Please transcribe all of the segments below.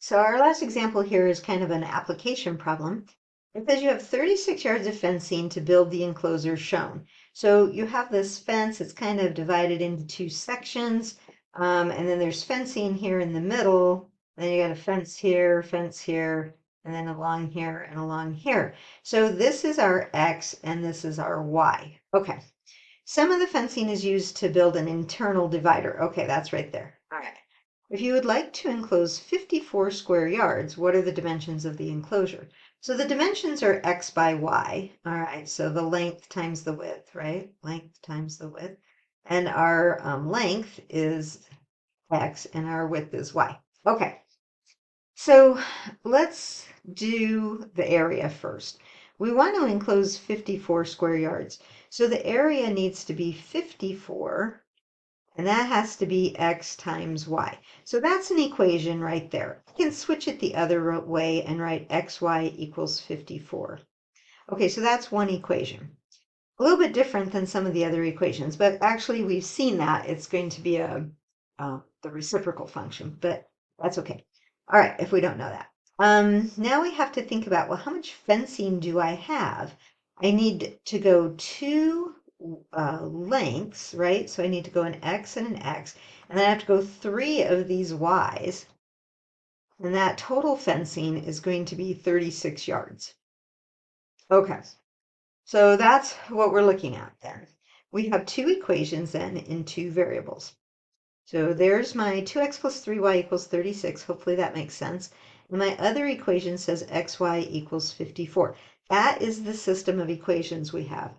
So our last example here is kind of an application problem. It says you have 36 yards of fencing to build the enclosure shown. So you have this fence, it's kind of divided into two sections, and then there's fencing here in the middle. Then you got a fence here, and then along here and along here. So this is our X and this is our Y. Okay. Some of the fencing is used to build an internal divider. Okay, that's right there. All right. If you would like to enclose 54 square yards, what are the dimensions of the enclosure? So the dimensions are X by Y. All right, so the length times the width, right? Length times the width. And our length is X and our width is Y. Okay, so let's do the area first. We want to enclose 54 square yards. So the area needs to be 54, and that has to be X times Y. So that's an equation right there. I can switch it the other way and write XY equals 54. Okay, so that's one equation. A little bit different than some of the other equations, but actually we've seen that it's going to be the reciprocal function, but that's okay. All right, if we don't know that. Now we have to think about, well, how much fencing do I have? I need to go two lengths, right? So I need to go an X and an X, and then I have to go three of these Ys, and that total fencing is going to be 36 yards. Okay. So that's what we're looking at then. We have two equations then in two variables. So there's my 2x plus 3y equals 36. Hopefully that makes sense. And my other equation says xy equals 54. That is the system of equations we have.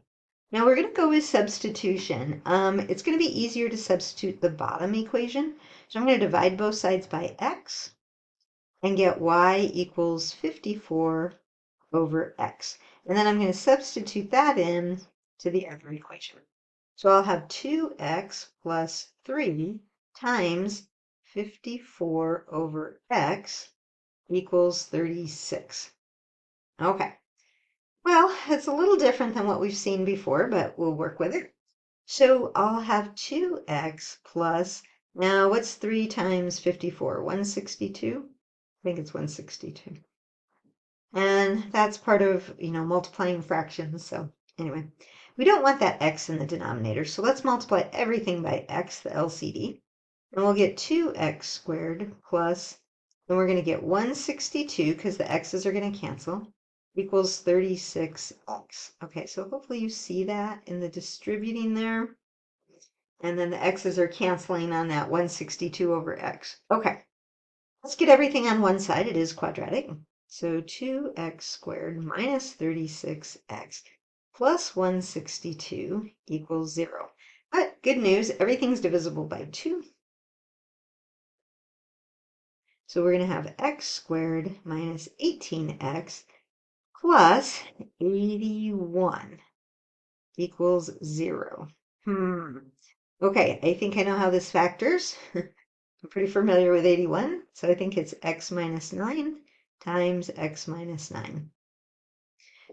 Now we're going to go with substitution. It's going to be easier to substitute the bottom equation. So I'm going to divide both sides by x and get y equals 54 over x. And then I'm going to substitute that in to the other equation. So I'll have 2x plus 3 times 54 over x equals 36. Okay. Well, it's a little different than what we've seen before, but we'll work with it. So I'll have 2x plus, now what's 3 times 54? 162? I think it's 162. And that's part of, multiplying fractions. So anyway, we don't want that x in the denominator. So let's multiply everything by x, the LCD. And we'll get 2x squared plus, and we're going to get 162 because the x's are going to cancel, equals 36x. Okay, so hopefully you see that in the distributing there. And then the x's are canceling on that 162 over x. Okay, let's get everything on one side. It is quadratic. So 2x squared minus 36x plus 162 equals 0. But good news, everything's divisible by 2. So we're going to have x squared minus 18x plus 81 equals 0. Okay, I think I know how this factors. I'm pretty familiar with 81, so I think it's x minus 9 times x minus 9.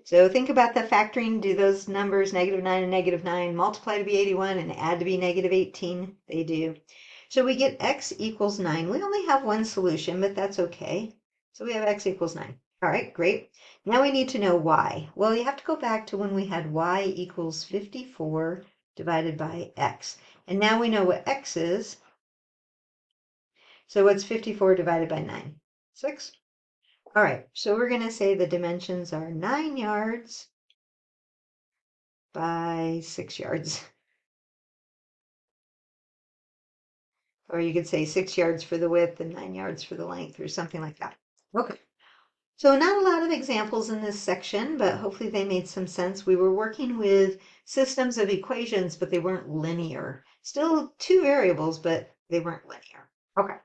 So think about the factoring. Do those numbers, negative 9 and negative 9, multiply to be 81 and add to be negative 18? They do. So we get x equals 9. We only have one solution, but that's okay. So we have x equals 9. All right, great. Now we need to know y. Well, you have to go back to when we had y equals 54 divided by x. And now we know what x is. So what's 54 divided by 9? 6. All right, so we're going to say the dimensions are 9 yards by 6 yards. Or you could say 6 yards for the width and 9 yards for the length or something like that. Okay. So not a lot of examples in this section, but hopefully they made some sense. We were working with systems of equations, but they weren't linear. Still two variables, but they weren't linear. Okay.